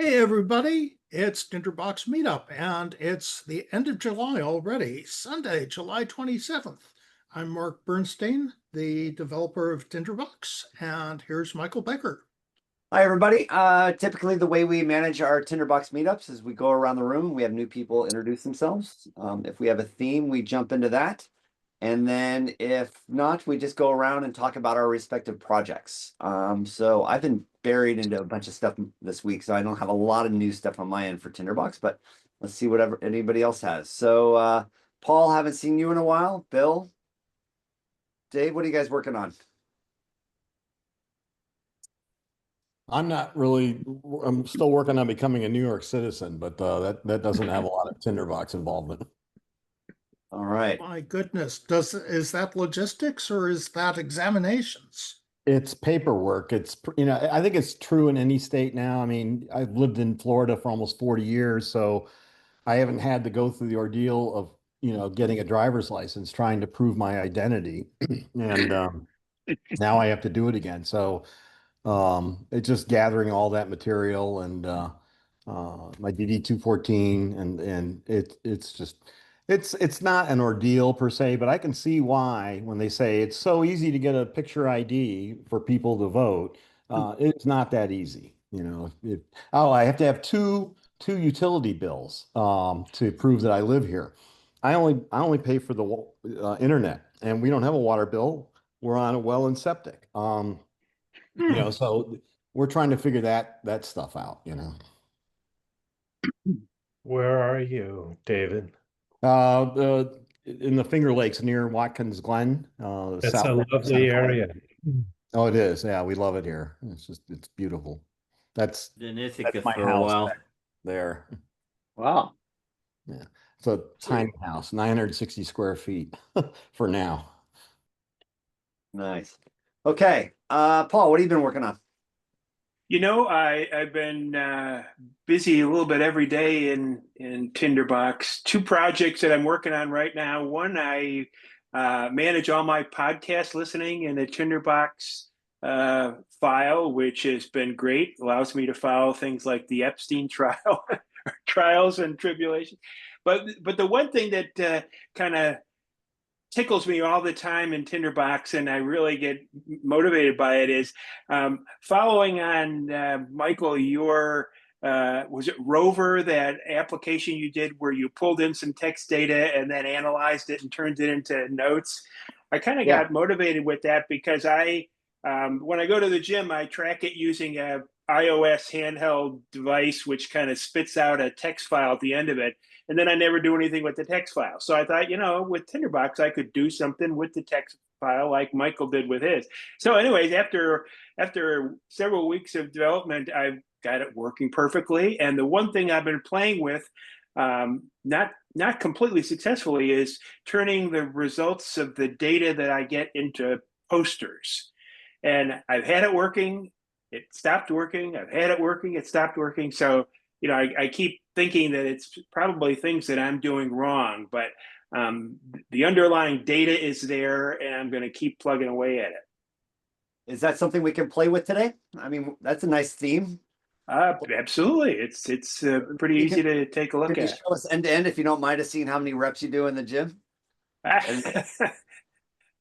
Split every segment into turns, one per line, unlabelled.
Hey everybody, it's Tinderbox Meetup, and it's the end of July already, Sunday, July 27th. I'm Mark Bernstein, the developer of Tinderbox, and here's Michael Becker.
Hi, everybody. Typically, the way we manage our Tinderbox meetups is we go around the room. We have new people introduce themselves. If we have a theme, we jump into that. And then if not, we just go around and talk about our respective projects. So I've been buried into a bunch of stuff this week, so I don't have a lot of new stuff on my end for Tinderbox, but let's see whatever anybody else has. So, Paul, haven't seen you in a while. Bill, Dave, what are you guys working on?
I'm not really, I'm still working on becoming a New York citizen, but that doesn't have a lot of Tinderbox involvement.
All right.
My goodness, is that logistics or is that examinations?
It's paperwork. I think it's true in any state now. I mean, I've lived in Florida for almost 40 years, so I haven't had to go through the ordeal of, getting a driver's license, trying to prove my identity. And now I have to do it again. So it's just gathering all that material and my DD 214 and it's not an ordeal per se, but I can see why when they say it's so easy to get a picture ID for people to vote. It's not that easy. I have to have two utility bills to prove that I live here. I only pay for the internet, and we don't have a water bill. We're on a well and septic. So we're trying to figure that stuff out.
Where are you, David?
In the Finger Lakes near Watkins Glen,
That's a
south of Santa
lovely
Clara.
area.
Oh, it is. Yeah, we love it here. It's beautiful. That's
Been in
that's
Ithaca
my
for a
house
while.
back there.
Wow.
Yeah. It's a tiny house, 960 square feet for now.
Nice. Okay. Paul, what have you been working on?
I've been busy a little bit every day in Tinderbox. Two projects that I'm working on right now. One, I manage all my podcast listening in a Tinderbox file, which has been great. Allows me to follow things like the Epstein trial, trials and tribulations. But the one thing that kind of tickles me all the time in Tinderbox, and I really get motivated by it, is following on Michael, your was it Rover, that application you did where you pulled in some text data and then analyzed it and turned it into notes. I kind of got motivated with that because when I go to the gym, I track it using a iOS handheld device, which kind of spits out a text file at the end of it. And then I never do anything with the text file. So I thought, with Tinderbox, I could do something with the text file like Michael did with his. So anyways, after several weeks of development, I've got it working perfectly. And the one thing I've been playing with, not completely successfully, is turning the results of the data that I get into posters. And I've had it working. It stopped working. I've had it working. It stopped working. So I keep thinking that it's probably things that I'm doing wrong, but the underlying data is there, and I'm going to keep plugging away at it.
Is that something we can play with today? I mean, that's a nice theme.
Absolutely. It's pretty easy to take a look
Can you
at.
show us end to end, if you don't mind us seeing how many reps you do in the gym?
The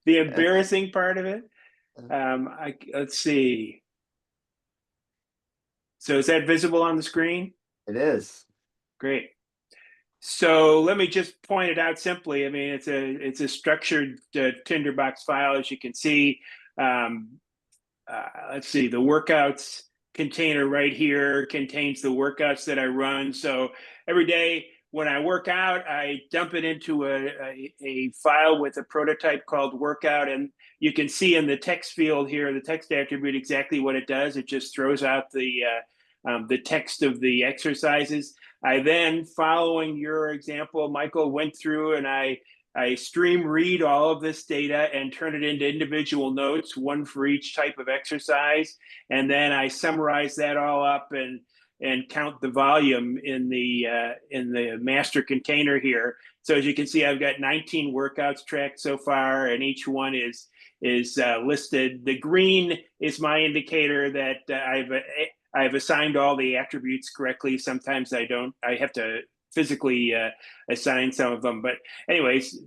embarrassing part of it. Let's see. So is that visible on the screen?
It is.
Great. So let me just point it out simply. I mean, it's a structured Tinderbox file, as you can see. Let's see, the workouts container right here contains the workouts that I run. So every day when I work out, I dump it into a file with a prototype called workout. And you can see in the text field here, the text attribute, exactly what it does. It just throws out the text of the exercises. I then, following your example, Michael, went through and I stream read all of this data and turn it into individual notes, one for each type of exercise. And then I summarize that all up and count the volume in the master container here. So as you can see, I've got 19 workouts tracked so far, and each one is listed. The green is my indicator that I've assigned all the attributes correctly. Sometimes I don't. I have to physically assign some of them. But anyways,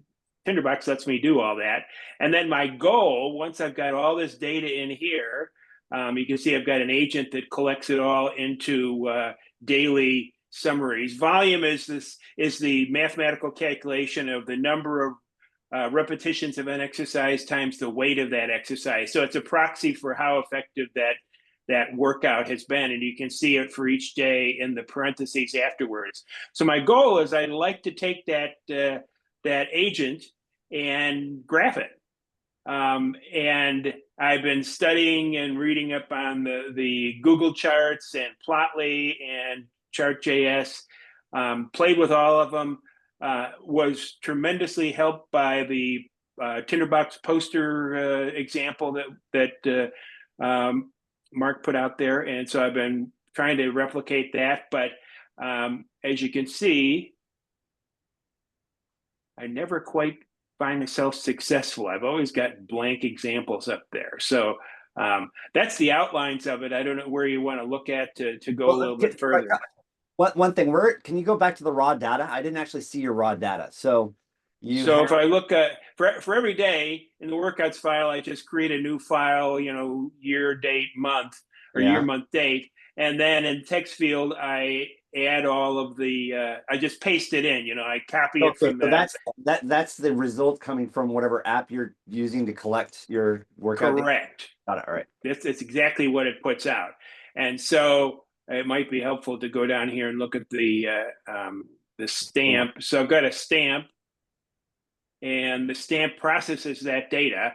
Tinderbox lets me do all that. And then my goal, once I've got all this data in here, you can see I've got an agent that collects it all into daily summaries. Volume is the mathematical calculation of the number of repetitions of an exercise times the weight of that exercise. So it's a proxy for how effective that workout has been, and you can see it for each day in the parentheses afterwards. So my goal is I'd like to take that agent and graph it. And I've been studying and reading up on the Google charts and Plotly and Chart.js, played with all of them, was tremendously helped by the Tinderbox poster example that Mark put out there. And so I've been trying to replicate that. But as you can see, I never quite find myself successful. I've always got blank examples up there. So that's the outlines of it. I don't know where you want to look at to go a little bit further.
One thing, can you go back to the raw data? I didn't actually see your raw data. So
if I look at for every day in the workouts file, I just create a new file, year, date, month, or year, month, date. And then in text field, I add all of the, I just paste it in, I copy it from
that's the result coming from whatever app you're using to collect your workout.
Correct.
Got it. All right.
That's exactly what it puts out. And so it might be helpful to go down here and look at the stamp. So I've got a stamp, and the stamp processes that data.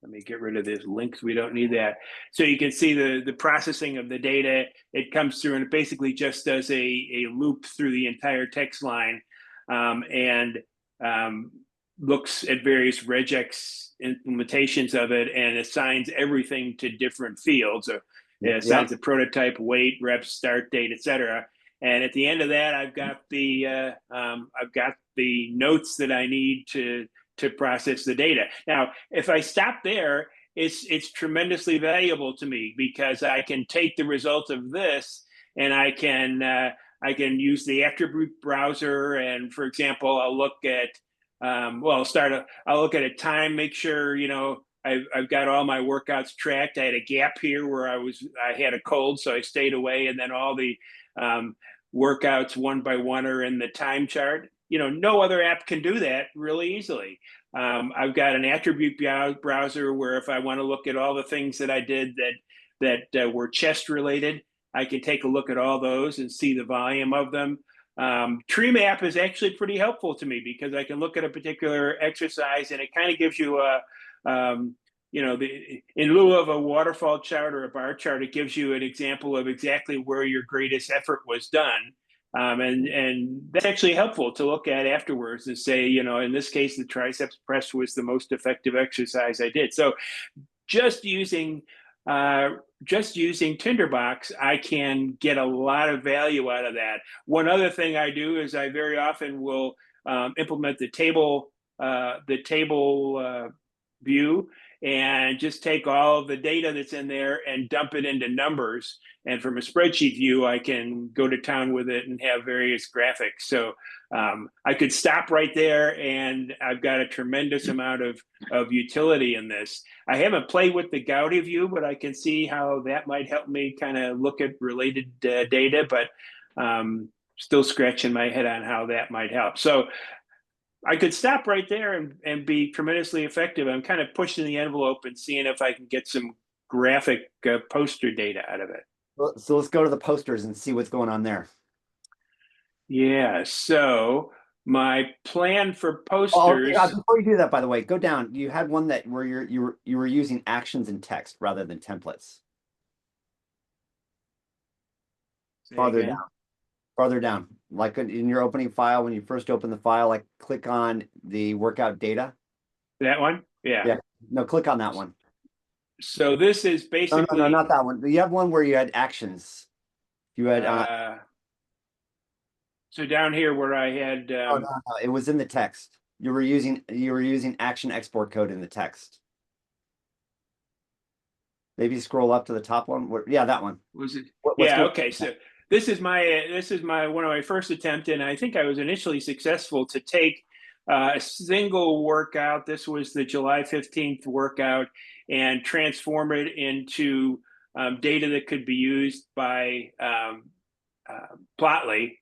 Let me get rid of these links. We don't need that. So you can see the processing of the data. It comes through and it basically just does a loop through the entire text line, and looks at various regex implementations of it and assigns everything to different fields. So it assigns the prototype, weight, reps, start date, etc. And at the end of that, I've got the notes that I need to process the data. Now, if I stop there, it's tremendously valuable to me, because I can take the result of this and I can use the attribute browser. And for example, I'll look at I'll look at a time, make sure I've got all my workouts tracked. I had a gap here where I had a cold, so I stayed away, and then all the workouts one by one are in the time chart. No other app can do that really easily. I've got an attribute browser where if I want to look at all the things that I did that were chest related, I can take a look at all those and see the volume of them. Tree Map is actually pretty helpful to me, because I can look at a particular exercise and it kind of gives you in lieu of a waterfall chart or a bar chart, it gives you an example of exactly where your greatest effort was done. And that's actually helpful to look at afterwards and say, in this case, the triceps press was the most effective exercise I did. So just using Tinderbox, I can get a lot of value out of that. One other thing I do is I very often will implement the table view, and just take all of the data that's in there and dump it into numbers. And from a spreadsheet view, I can go to town with it and have various graphics. So I could stop right there, and I've got a tremendous amount of utility in this. I haven't played with the Gaudi view, but I can see how that might help me kind of look at related data, but still scratching my head on how that might help. So I could stop right there and be tremendously effective. I'm kind of pushing the envelope and seeing if I can get some graphic poster data out of it.
So let's go to the posters and see what's going on there.
Yeah, so my plan for posters.
Before you do that, by the way, go down. You had one where you were using actions and text rather than templates. Farther down, like in your opening file, when you first open the file, like click on the workout data.
That one? Yeah.
No, click on that one.
So this is basically.
No, not that one. You have one where you had actions. You had.
So down here where I had.
No, it was in the text. You were using action export code in the text. Maybe scroll up to the top one. Yeah, that one.
Was it?
What's
Yeah.
going
Okay. So this is my one of my first attempt, and I think I was initially successful to take a single workout. This was the July 15th workout, and transform it into data that could be used by Plotly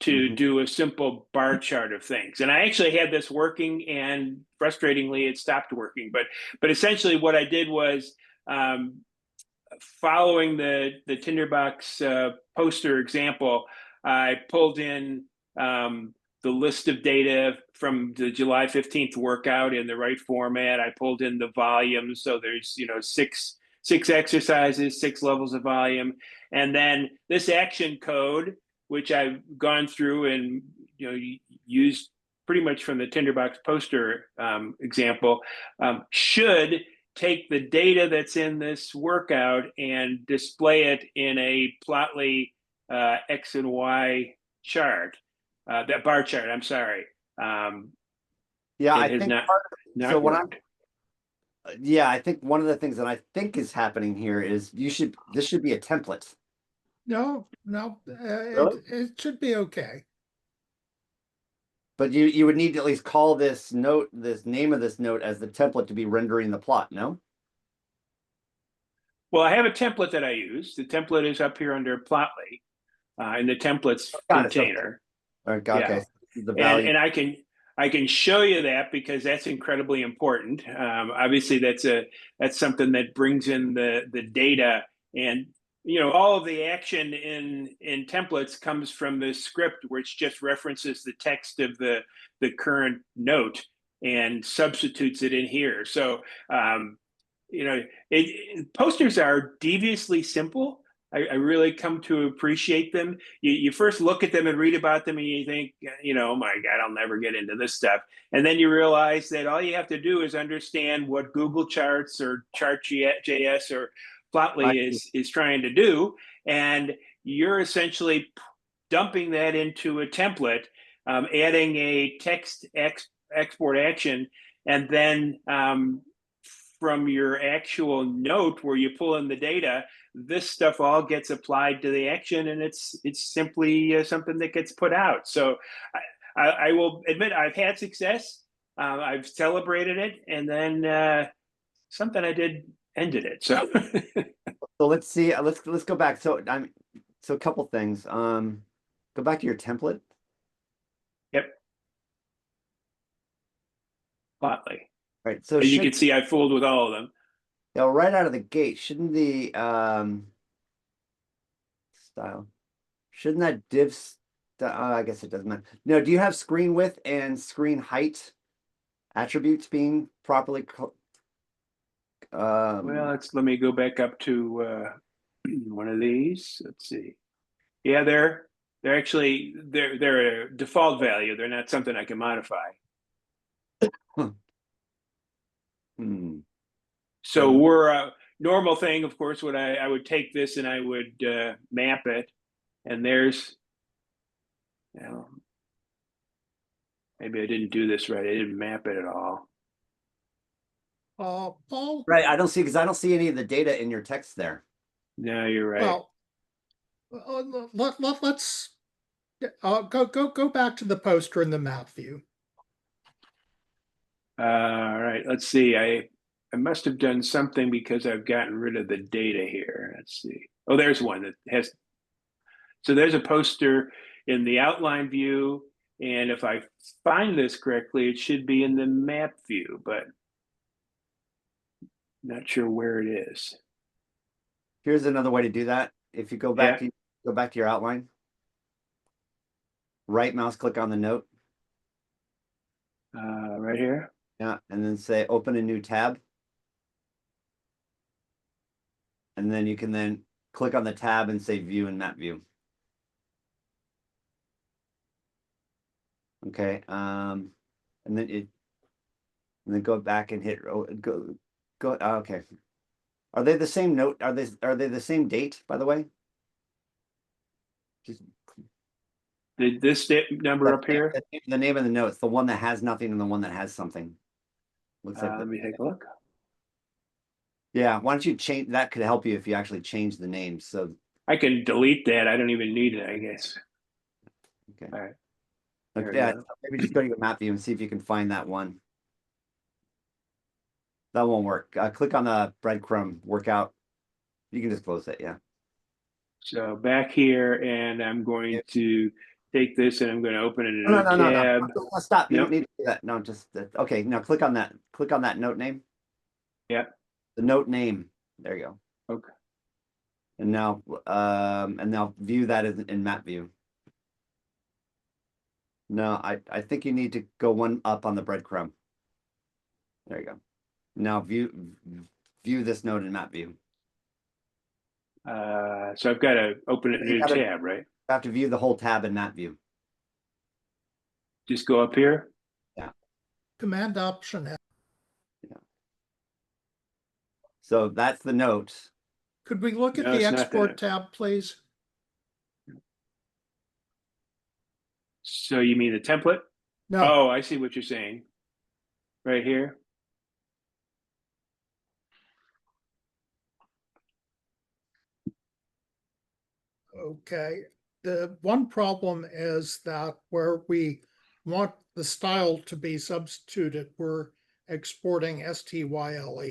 to
Mhm.
do a simple bar chart of things. And I actually had this working, and frustratingly, it stopped working. But essentially, what I did was following the Tinderbox poster example, I pulled in the list of data from the July 15th workout in the right format. I pulled in the volume, so there's six exercises, 6 levels of volume, and then this action code, which I've gone through and used pretty much from the Tinderbox poster example, should take the data that's in this workout and display it in a Plotly X and Y chart, that bar chart. I'm sorry.
Yeah, I
It has
think
not
so. What
worked.
yeah, I think one of the things that I think is happening here is this should be a template.
No,
Really?
it should be okay.
But you would need to at least call this name of this note as the template to be rendering the plot, no?
Well, I have a template that I use. The template is up here under Plotly in the templates
Got it. So,
container.
all right,
Yeah.
okay. So this is the
And
value.
and I can show you that because that's incredibly important. Obviously, that's something that brings in the data, and all of the action in templates comes from the script, which just references the text of the current note and substitutes it in here. So posters are deviously simple. I really come to appreciate them. You first look at them and read about them, and you think, oh my God, I'll never get into this stuff. And then you realize that all you have to do is understand what Google Charts or Chart.js or Plotly is trying to do, and you're essentially dumping that into a template, adding a text export action, and then from your actual note where you pull in the data, this stuff all gets applied to the action, and it's simply something that gets put out. So I will admit I've had success. I've celebrated it, and then something I did ended it. So
So let's see. Let's go back. So a couple things. Go back to your template.
yep, Plotly.
Right. So
As you can see, I fooled with all of them.
right out of the gate, shouldn't the style, shouldn't that div I guess it doesn't matter. No, do you have screen width and screen height attributes being properly
Well, let me go back up to one of these. Let's see. Yeah, they're actually they're a default value. They're not something I can modify. So we're a normal thing, of course. What I would take this and I would map it, and there's, maybe I didn't do this right. I didn't map it at all.
Paul?
Right, I don't see any of the data in your text there.
No, you're right.
Well, let's go back to the poster in the map view.
All right, let's see. I must have done something because I've gotten rid of the data here. Let's see. Oh, there's one that has. So there's a poster in the outline view, and if I find this correctly, it should be in the map view, but not sure where it is.
Here's another way to do that. If you go back to your outline, right mouse click on the note.
Right here.
Yeah, and then say open a new tab. And then you can then click on the tab and say view in map view. Okay, and then go back and hit go. Okay, are they the same note? Are they the same date, by the way? Just
This number up here.
The name of the notes, the one that has nothing and the one that has something. Looks like
Let me take a look.
Yeah, why don't you change, that could help you if you actually change the name, so,
I can delete that. I don't even need it, I guess.
okay.
All right. There we
Yeah,
go.
maybe just go to your map view and see if you can find that one. That won't work. Click on the breadcrumb workout. You can just close it, yeah.
So back here, and I'm going to take this and I'm going to open it in
No,
a
no, no, no,
tab.
no. Stop. You
Nope.
don't need to do that. No, just, okay, now click on that. Click on that note name.
Yeah.
The note name. There you go.
Okay.
And now view that in map view. No, I think you need to go one up on the breadcrumb. There you go. Now view this node in map view.
So I've got to open it in a new tab, right?
You have to view the whole tab in map view.
Just go up here.
Command Option F.
So that's the note.
Could we look at
No,
the
it's not
export
that.
tab, please?
So you mean the template?
No.
Oh, I see what you're saying. Right here.
Okay. The one problem is that where we want the style to be substituted, we're exporting style.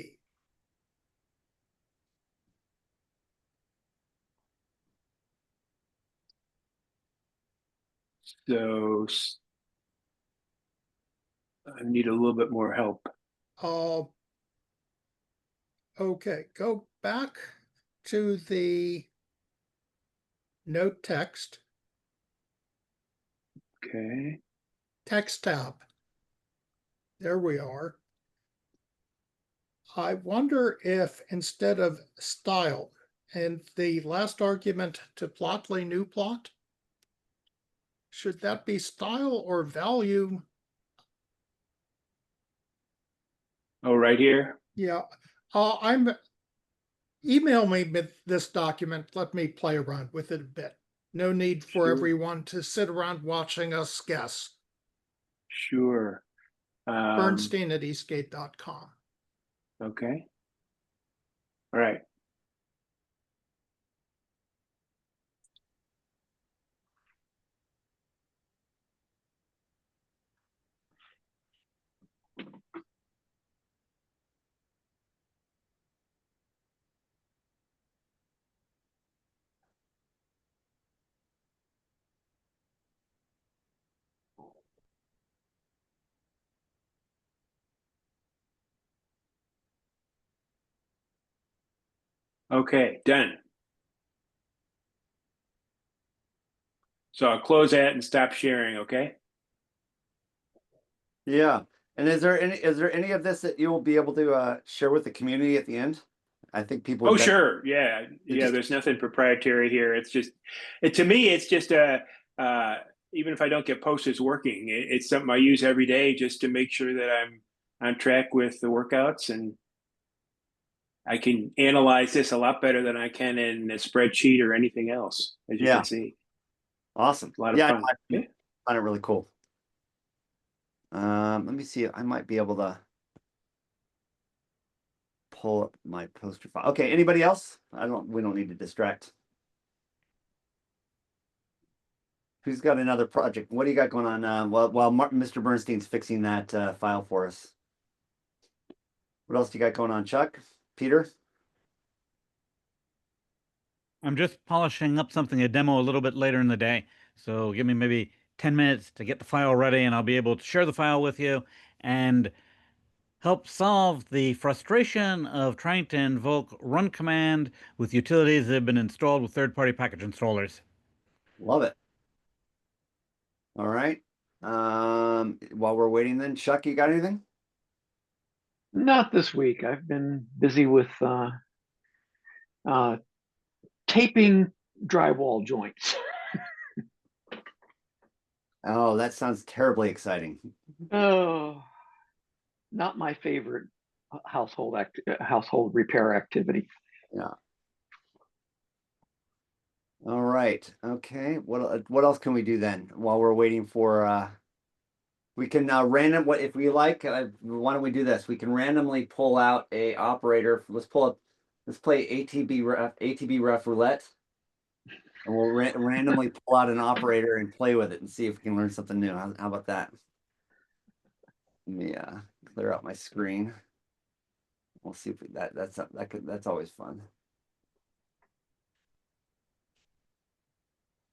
So I need a little bit more help.
Okay, go back to the note text
Okay.
tab. There we are. I wonder if instead of style and the last argument to plotly new plot, should that be style or value?
Oh, right here.
Yeah, email me with this document. Let me play around with it a bit. No need for
Sure.
everyone to sit around watching us guess.
Sure.
Bernstein@eastgate.com.
Okay. All right. Okay, done. So I'll close that and stop sharing, okay?
Yeah. And is there any of this that you will be able to share with the community at the end? I think people
Oh,
would
sure. Yeah. Yeah, there's nothing proprietary here. It's just, to me, it's just even if I don't get posters working, it's something I use every day just to make sure that I'm on track with the workouts, and I can analyze this a lot better than I can in a spreadsheet or anything else, as you can see.
Awesome.
A lot of
Yeah,
fun.
I find it really cool. Let me see. I might be able to pull up my poster file. Okay, anybody else? We don't need to distract. Who's got another project? What do you got going on? While Mr. Bernstein's fixing that file for us. What else do you got going on, Chuck? Peter?
I'm just polishing up something to demo a little bit later in the day. So give me maybe 10 minutes to get the file ready, and I'll be able to share the file with you and help solve the frustration of trying to invoke run command with utilities that have been installed with third-party package installers.
Love it. All right. While we're waiting then, Chuck, you got anything?
Not this week. I've been busy with taping drywall joints.
Oh, that sounds terribly exciting.
Oh, not my favorite household repair activity.
Yeah. All right. Okay. What else can we do then while we're waiting for We can random what if we like. Why don't we do this? We can randomly pull out a operator. Let's play ATB ref roulette, and we'll randomly pull out an operator and play with it and see if we can learn something new. How about that? Let me clear out my screen. We'll see if that's always fun.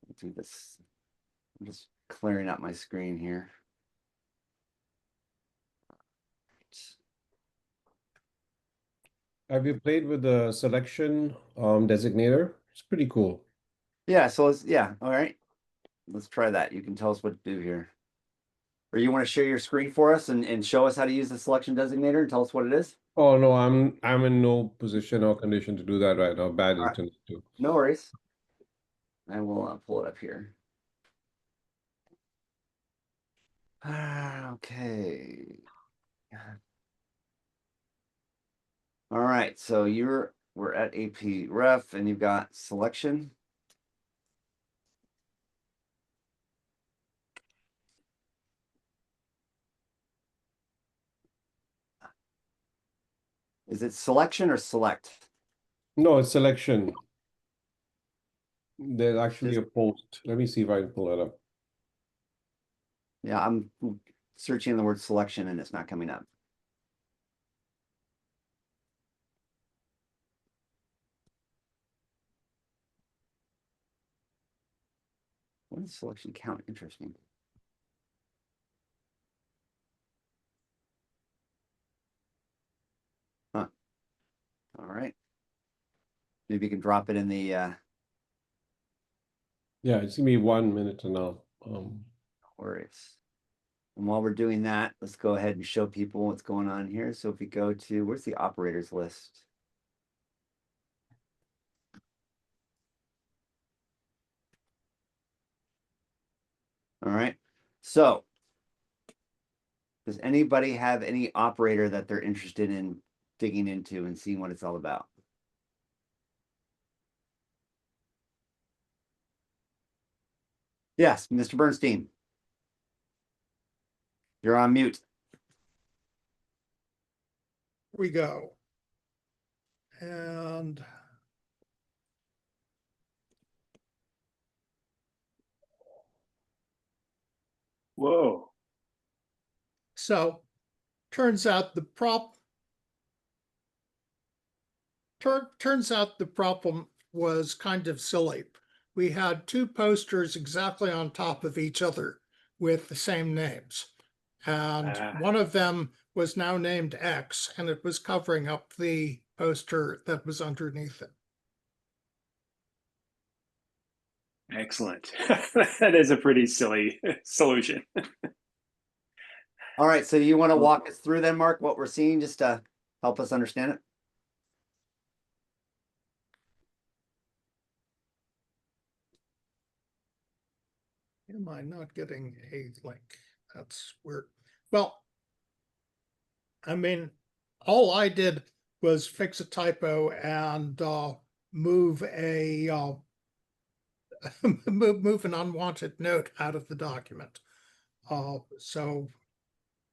Let's do this. I'm just clearing out my screen here.
Have you played with the selection designator? It's pretty cool.
Yeah, so all right. Let's try that. You can tell us what to do here. Or you want to share your screen for us and show us how to use the selection designator and tell us what it is?
Oh no, I'm in no position or condition to do that right now. Bad
All right.
internet too.
No worries. I will pull it up here. Okay. All right, so we're at AP ref and you've got selection. Is it selection or select?
No, it's selection. There's actually a post. Let me see if I can pull it up.
Yeah, I'm searching the word selection and it's not coming up. What is selection count? Interesting. Huh. All right. Maybe you can drop it in the
Yeah, it's gonna be 1 minute now.
words. And while we're doing that, let's go ahead and show people what's going on here. So if we go to, where's the operators list? All right. So does anybody have any operator that they're interested in digging into and seeing what it's all about? Yes, Mr. Bernstein. You're on mute.
We go. And
Whoa.
so turns out the problem was kind of silly. We had two posters exactly on top of each other with the same names. And one of them was now named X, and it was covering up the poster that was underneath it.
Excellent. That is a pretty silly solution.
All right, so you want to walk us through then, Mark, what we're seeing, just to help us understand it?
Am I not getting a link? That's weird. Well, I mean, all I did was fix a typo and move move an unwanted note out of the document. So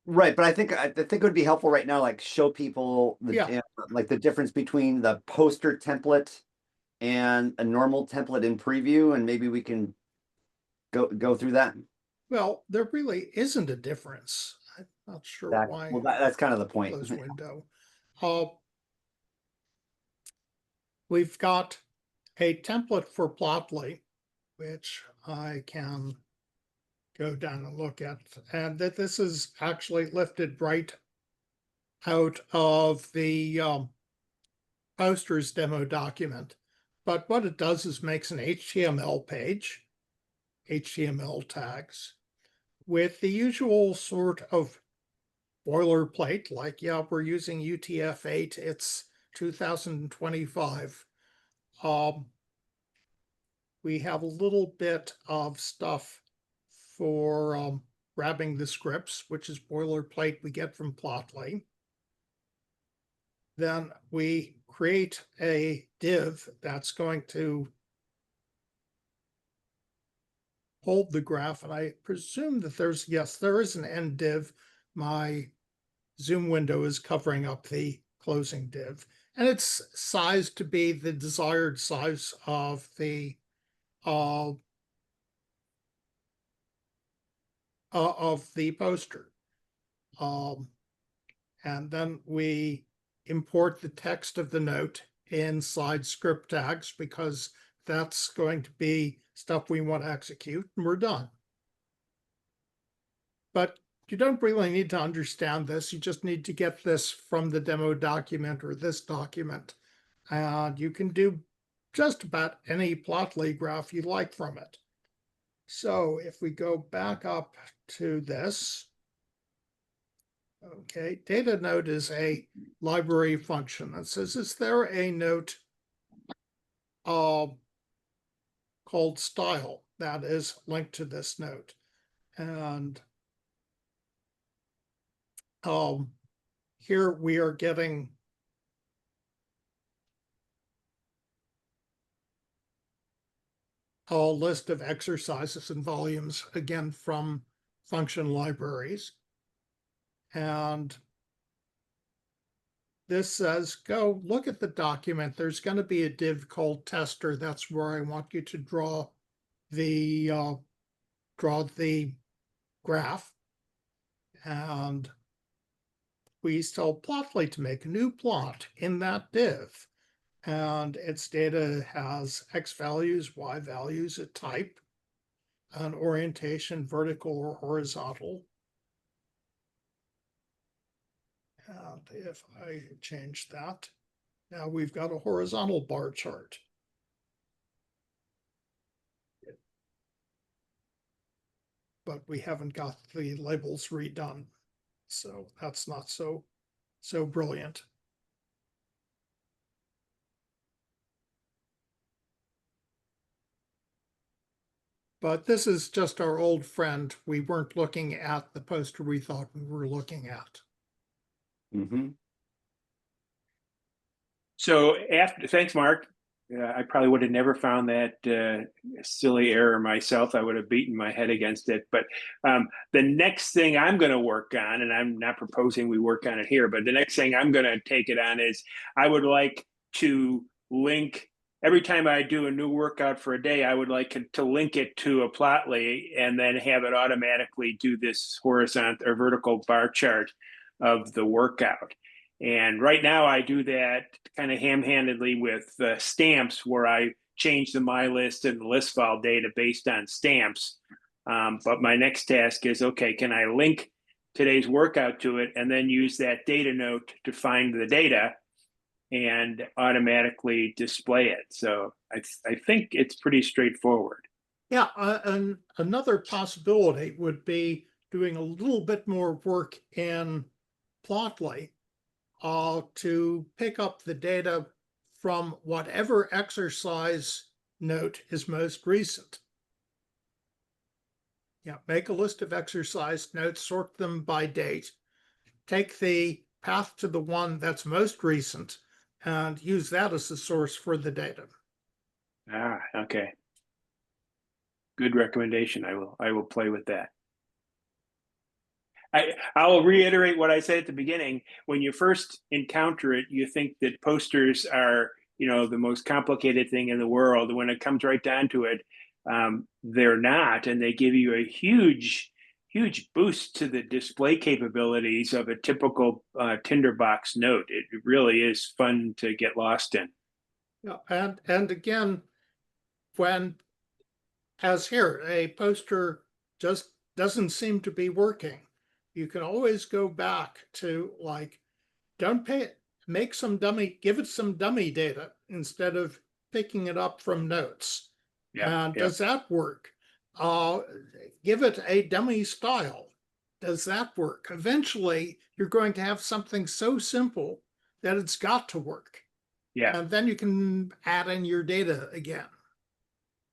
Right, but I think it would be helpful right now, like show people
Yeah.
like the difference between the poster template and a normal template in preview, and maybe we can go through that.
Well, there really isn't a difference. I'm not sure why.
Well, that's kind of the point.
Close window. We've got a template for Plotly, which I can go down and look at, and that this is actually lifted right out of the posters demo document. But what it does is makes an HTML page, HTML tags, with the usual sort of boilerplate, like, yeah, we're using UTF-8, it's 2025. We have a little bit of stuff for grabbing the scripts, which is boilerplate we get from Plotly. Then we create a div that's going to hold the graph, and I presume that yes, there is an end div. My Zoom window is covering up the closing div, and it's sized to be the desired size of the poster. And then we import the text of the note inside script tags because that's going to be stuff we want to execute, and we're done. But you don't really need to understand this. You just need to get this from the demo document or this document. And you can do just about any Plotly graph you like from it. So if we go back up to this, okay, data note is a library function that says, is there a note called style that is linked to this note? And here we are getting a list of exercises and volumes, again, from function libraries. And this says, go look at the document. There's going to be a div called tester. That's where I want you to draw the graph. And we tell Plotly to make a new plot in that div. And its data has X values, Y values, a type, an orientation, vertical or horizontal. And if I change that, now we've got a horizontal bar chart. But we haven't got the labels redone. So that's not so brilliant. But this is just our old friend. We weren't looking at the poster we thought we were looking at.
Mm-hmm.
So thanks, Mark. I probably would have never found that silly error myself. I would have beaten my head against it. But the next thing I'm going to work on, and I'm not proposing we work on it here, but the next thing I'm going to take it on is I would like to link every time I do a new workout for a day, I would like to link it to a Plotly and then have it automatically do this horizontal or vertical bar chart of the workout. And right now I do that kind of ham-handedly with stamps, where I change the my list and the list file data based on stamps. But my next task is, okay, can I link today's workout to it and then use that data note to find the data and automatically display it? So I think it's pretty straightforward.
Yeah, and another possibility would be doing a little bit more work in Plotly to pick up the data from whatever exercise note is most recent. Yeah, make a list of exercise notes, sort them by date, take the path to the one that's most recent, and use that as the source for the data.
Ah, okay. Good recommendation. I will play with that. I'll reiterate what I said at the beginning. When you first encounter it, you think that posters are, the most complicated thing in the world. When it comes right down to it, they're not, and they give you a huge boost to the display capabilities of a typical Tinderbox note. It really is fun to get lost in.
Yeah, and again, when, as here, a poster just doesn't seem to be working, you can always go back to, like, give it some dummy data instead of picking it up from notes.
Yeah.
Does that work? Give it a dummy style. Does that work? Eventually, you're going to have something so simple that it's got to work.
Yeah.
And then you can add in your data again.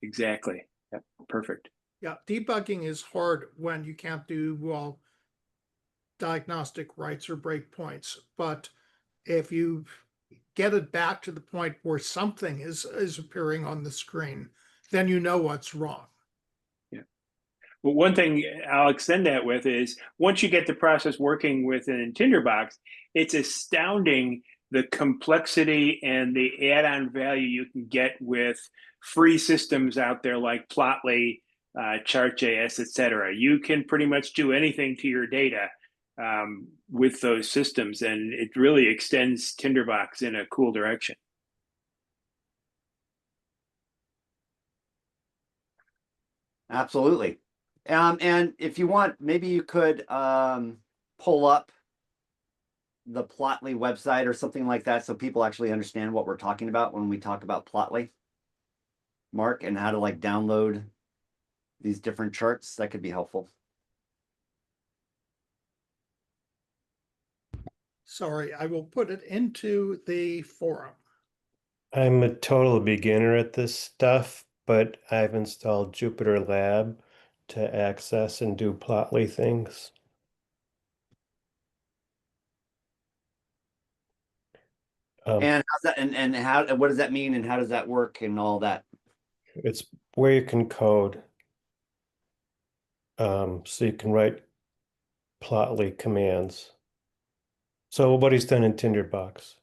Exactly. Yeah. Perfect.
Yeah, debugging is hard when you can't do diagnostic writes or breakpoints. But if you get it back to the point where something is appearing on the screen, then you know what's wrong.
Yeah. Well, one thing I'll extend that with is once you get the process working within Tinderbox, it's astounding the complexity and the add-on value you can get with free systems out there like Plotly, Chart.js, etc. You can pretty much do anything to your data with those systems, and it really extends Tinderbox in a cool direction.
Absolutely. And if you want, maybe you could pull up the Plotly website or something like that so people actually understand what we're talking about when we talk about Plotly, Mark, and how to like download these different charts. That could be helpful.
Sorry, I will put it into the forum.
I'm a total beginner at this stuff, but I've installed Jupyter Lab to access and do Plotly things.
And how's that? And how? What does that mean? And how does that work? And all that.
It's where you can code. So you can write Plotly commands. So what he's done in Tinderbox.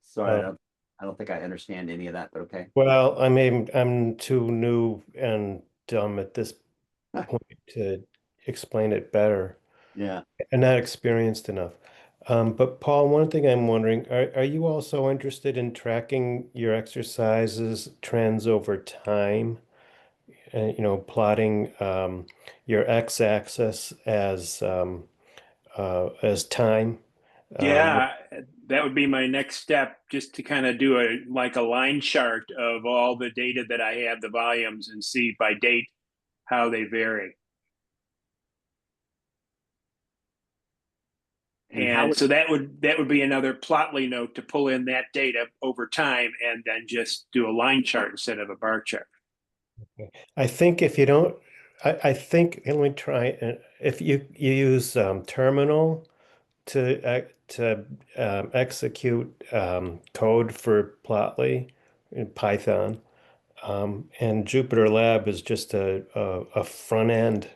Sorry,
Uh,
I don't think I understand any of that, but okay.
Well, I mean, I'm too new and dumb at this point to explain it better.
Yeah.
And not experienced enough. But Paul, one thing I'm wondering, are you also interested in tracking your exercises trends over time? And, plotting your x-axis as time.
Yeah, that would be my next step, just to kind of do a line chart of all the data that I have, the volumes, and see by date how they vary. And so that would be another Plotly note to pull in that data over time and then just do a line chart instead of a bar chart.
I think if you don't, I think, let me try, if you use terminal to execute code for Plotly in Python. And Jupyter Lab is just a front end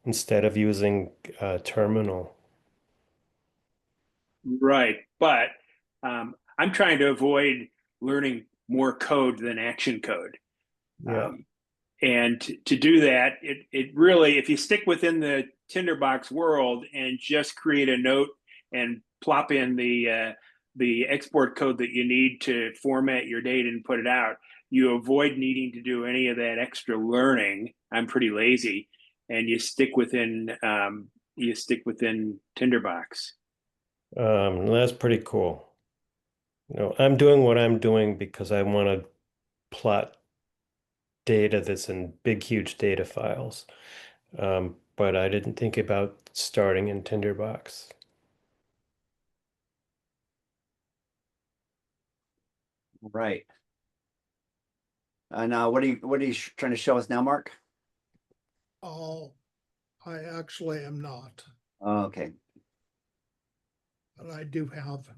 instead of using terminal.
Right. But I'm trying to avoid learning more code than action code.
Yeah.
And to do that, it really, if you stick within the Tinderbox world and just create a note and plop in the export code that you need to format your data and put it out, you avoid needing to do any of that extra learning. I'm pretty lazy, and you stick within Tinderbox.
That's pretty cool. I'm doing what I'm doing because I want to plot data that's in big, huge data files. But I didn't think about starting in Tinderbox.
Right. Now, what are you trying to show us now, Mark?
Oh, I actually am not,
Oh, okay.
but I do have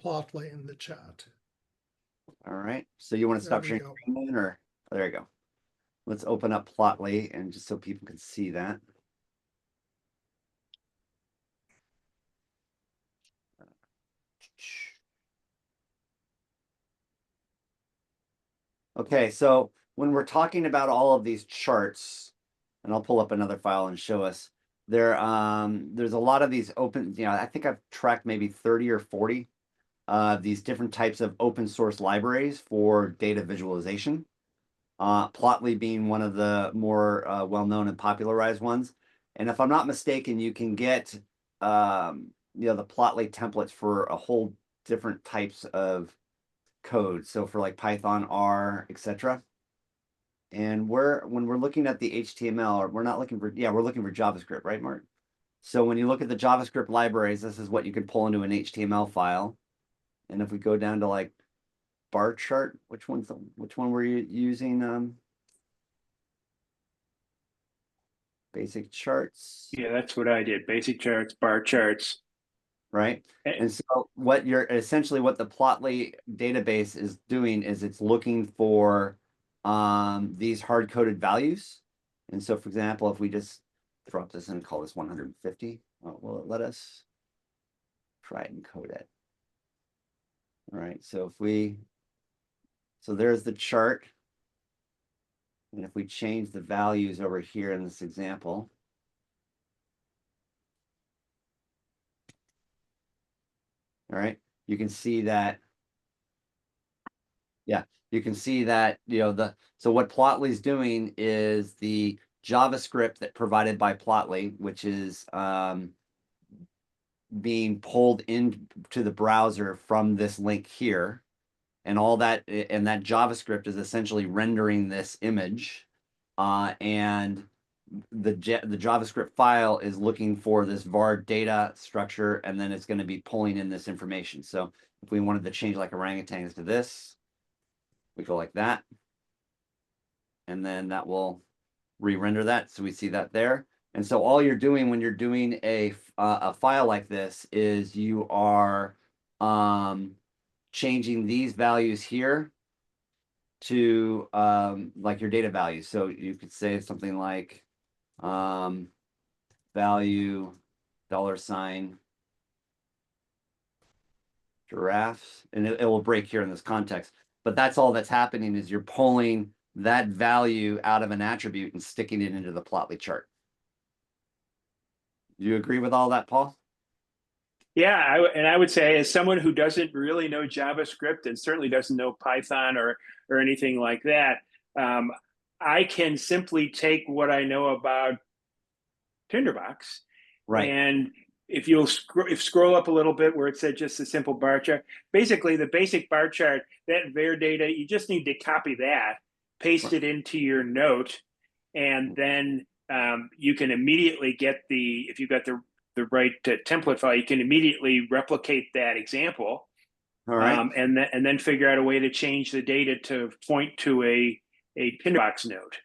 Plotly in the chat.
All right. So you want to stop
There we
sharing
go.
screen then, or there you go. Let's open up Plotly and just so people can see that. Okay, so when we're talking about all of these charts, and I'll pull up another file and show us, there's a lot of these open, I think I've tracked maybe 30 or 40 these different types of open source libraries for data visualization. Plotly being one of the more well-known and popularized ones. And if I'm not mistaken, you can get the Plotly templates for a whole different types of code. So for like Python, R, etc. And when we're looking at the HTML, or we're not looking for, we're looking for JavaScript, right, Mark? So when you look at the JavaScript libraries, this is what you can pull into an HTML file. And if we go down to like bar chart, which one were you using? Basic charts.
Yeah, that's what I did. Basic charts, bar charts.
right?
Eh,
And so what the Plotly database is doing is it's looking for these hard-coded values. And so, for example, if we just drop this in and call this 150, will it let us try and code it? All right, so there's the chart. And if we change the values over here in this example, all right, you can see that, yeah, you can see that, so what Plotly is doing is the JavaScript that provided by Plotly, which is being pulled into the browser from this link here. And all that, and that JavaScript is essentially rendering this image. And the JavaScript file is looking for this var data structure, and then it's going to be pulling in this information. So if we wanted to change like orangutans to this, we go like that. And then that will re-render that. So we see that there. And so all you're doing when you're doing a file like this is you are changing these values here to like your data values. So you could say something like value $, giraffes, and it will break here in this context. But that's all that's happening is you're pulling that value out of an attribute and sticking it into the Plotly chart. Do you agree with all that, Paul?
Yeah, I would say, as someone who doesn't really know JavaScript and certainly doesn't know Python or anything like that, I can simply take what I know about Tinderbox,
Right.
and if you'll scroll up a little bit where it said just a simple bar chart, basically the basic bar chart, that var data, you just need to copy that, paste it into your note, and then you can immediately get if you've got the right template file, you can immediately replicate that example.
All right.
And then figure out a way to change the data to point to a Tinderbox note.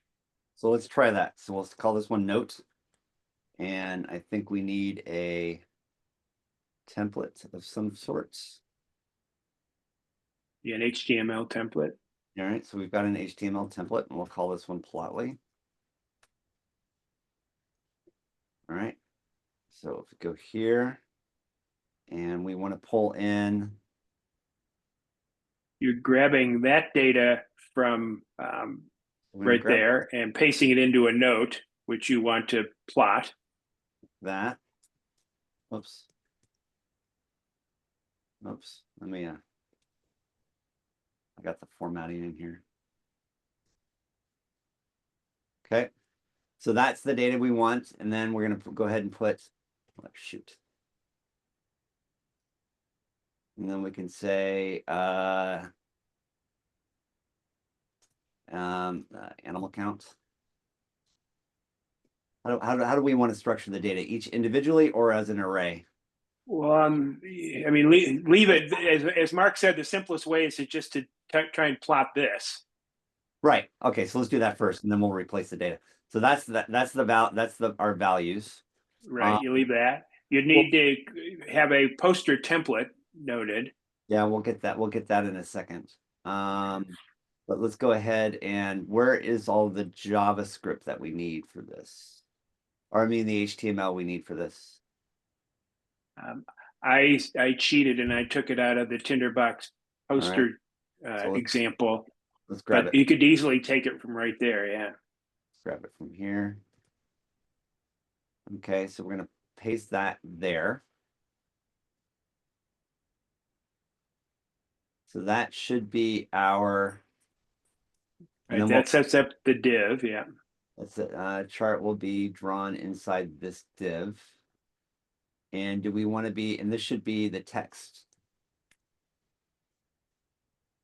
So let's try that. So we'll call this one note. And I think we need a template of some sorts.
Yeah, an HTML template.
All right, so we've got an HTML template, and we'll call this one Plotly. All right, so if we go here, and we want to pull in.
You're grabbing that data from right there and pasting it into a note, which you want to plot.
That. Oops. Oops. Let me, I got the formatting in here. Okay. So that's the data we want. And then we're going to go ahead and put, oh, shoot. And then we can say animal count. How do we want to structure the data? Each individually or as an array?
Well, I mean, leave it, as Mark said, the simplest way is just to try and plot this.
Right. Okay. So let's do that first, and then we'll replace the data. So that's our values.
Right. You leave that. You need to have a poster template noted.
Yeah, we'll get that. We'll get that in a second. But let's go ahead and where is all the JavaScript that we need for this? Or I mean the HTML we need for this.
I cheated and I took it out of the Tinderbox poster example.
Let's grab
but
it.
You could easily take it from right there. Yeah.
Let's grab it from here. Okay, so we're going to paste that there. So that should be our.
Right, that sets up the div. Yeah.
That's it. Chart will be drawn inside this div. And do we want to be, and this should be the text.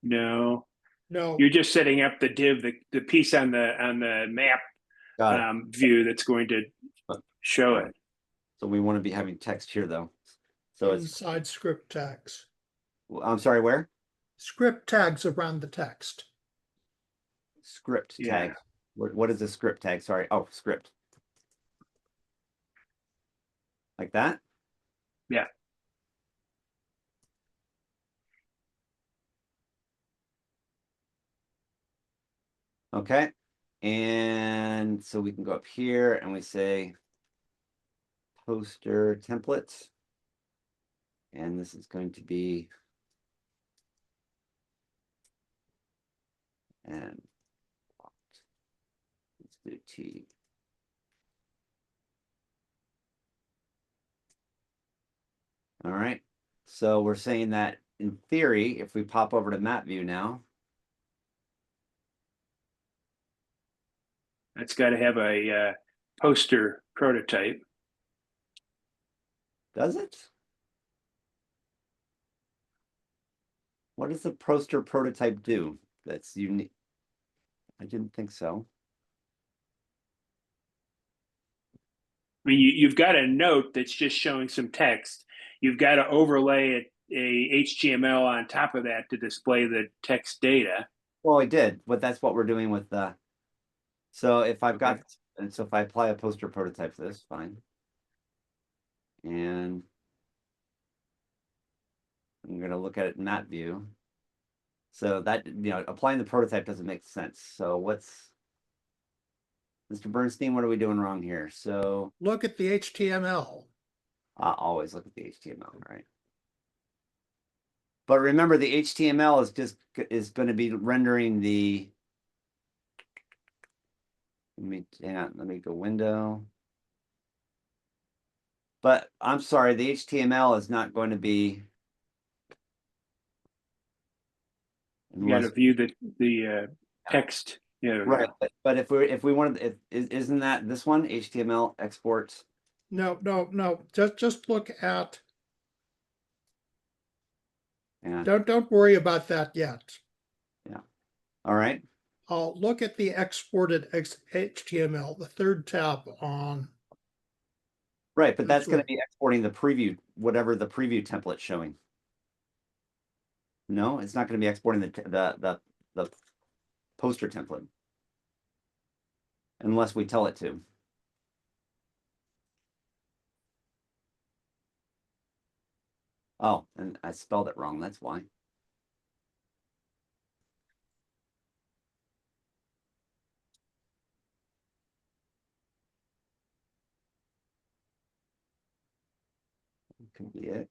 No.
No.
You're just setting up the div, the piece on the map view that's going to show it.
So we want to be having text here though. So
inside
it's
script tags.
I'm sorry, where?
Script tags around the text.
Script tag. What is a script tag? Sorry. Oh, script. Like that?
Yeah.
Okay. And so we can go up here and we say poster template. And this is going to be and let's do T. All right. So we're saying that in theory, if we pop over to map view now,
That's got to have a poster prototype.
does it? What does the poster prototype do? That's unique. I didn't think so.
I mean, you've got a note that's just showing some text. You've got to overlay a HTML on top of that to display the text data.
Well, I did, but that's what we're doing with the. So if I've got,
Okay.
and so if I apply a poster prototype to this, fine. And I'm going to look at it in that view. So that, applying the prototype doesn't make sense. So Mr. Bernstein, what are we doing wrong here? So
Look at the HTML.
I always look at the HTML, right? But remember, the HTML is going to be rendering the. Hang on, let me go window. But I'm sorry, the HTML is not going to be.
You got to view the text. Yeah.
Right, but if we wanted, isn't that this one HTML exports?
No. Just look at.
Yeah.
Don't worry about that yet.
Yeah. All right.
I'll look at the exported HTML, the third tab on.
Right, but that's going to be exporting the preview, whatever the preview template's showing. No, it's not going to be exporting the poster template unless we tell it to. Oh, and I spelled it wrong. That's why. Could be it.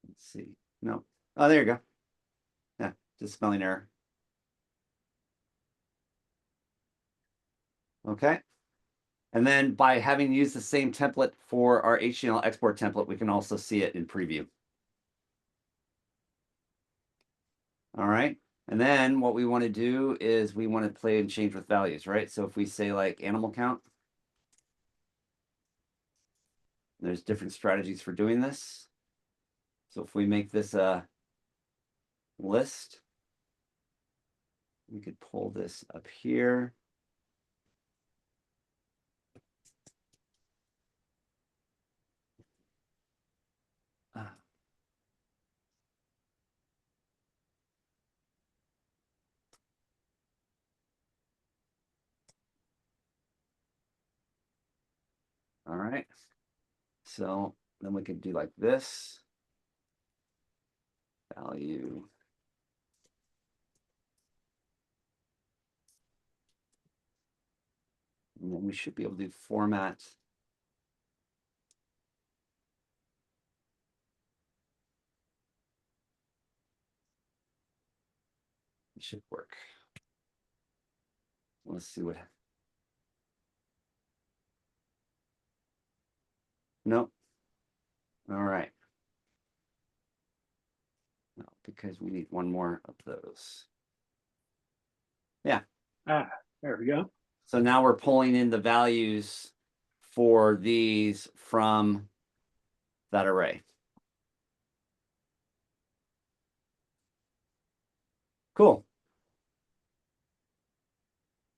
Let's see. No. Oh, there you go. Yeah, just spelling error. Okay. And then by having used the same template for our HTML export template, we can also see it in preview. All right. And then what we want to do is we want to play and change with values, right? So if we say like animal count, there's different strategies for doing this. So if we make this a list, we could pull this up here. All right. So then we could do like this. Value. And then we should be able to do format. It should work. Let's see what. Nope. All right. No, because we need one more of those. Yeah.
Ah, there we go.
So now we're pulling in the values for these from that array. Cool.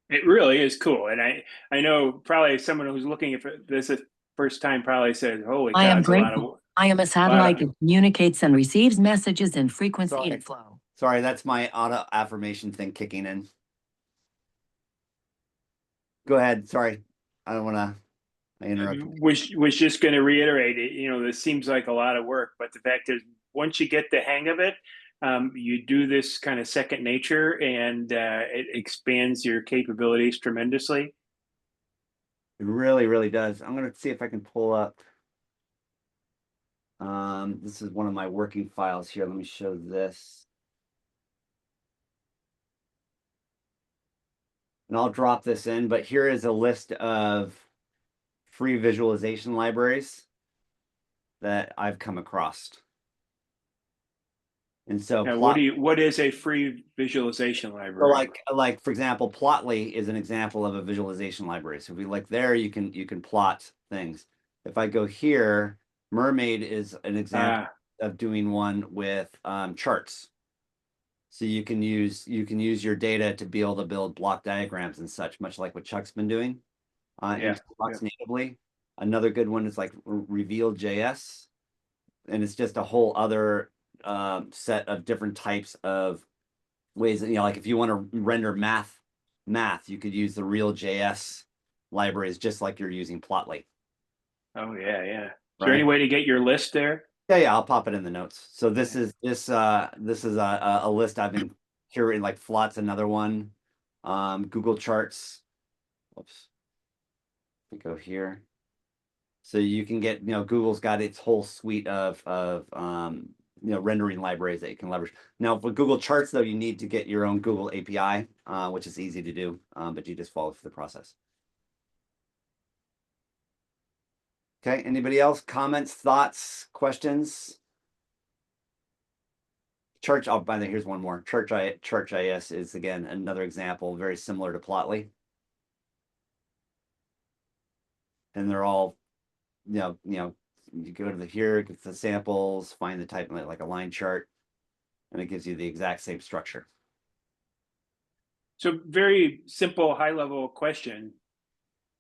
It really is cool. And I know probably someone who's looking at this the first time probably says, holy cow,
I am
it's a lot
grateful.
of.
I am a satellite that communicates and receives messages in frequency and flow.
Sorry, that's my auto affirmation thing kicking in. Go ahead. Sorry. I don't want to. I interrupted.
Was just going to reiterate it. This seems like a lot of work, but the fact is, once you get the hang of it, you do this kind of second nature, and it expands your capabilities tremendously.
It really, really does. I'm gonna see if I can pull up. This is one of my working files here. Let me show this. And I'll drop this in, but here is a list of free visualization libraries that I've come across. And so
Now, what is a free visualization
so
library?
like for example, Plotly is an example of a visualization library. So if we look there, you can plot things. If I go here, Mermaid is an example of doing one with charts. So you can use your data to be able to build block diagrams and such, much like what Chuck's been doing in Tinderbox natively. Another good one is like Reveal.js, and it's just a whole other set of different types of ways that, like if you want to render math, you could use the Real.js libraries just like you're using Plotly.
Oh yeah, yeah. Is there any way to get your list there?
Yeah, I'll pop it in the notes. So this is a list I've been curating. Like Flot's another one. Google Charts. Whoops. We go here. So you can get, Google's got its whole suite of rendering libraries that you can leverage. Now for Google Charts though, you need to get your own Google API, which is easy to do, but you just follow through the process. Okay, anybody else? Comments, thoughts, questions? By the way, here's one more. Chart.js is again another example, very similar to Plotly. And they're all, you go to here, get the samples, find the type like a line chart, and it gives you the exact same structure.
So very simple, high level question.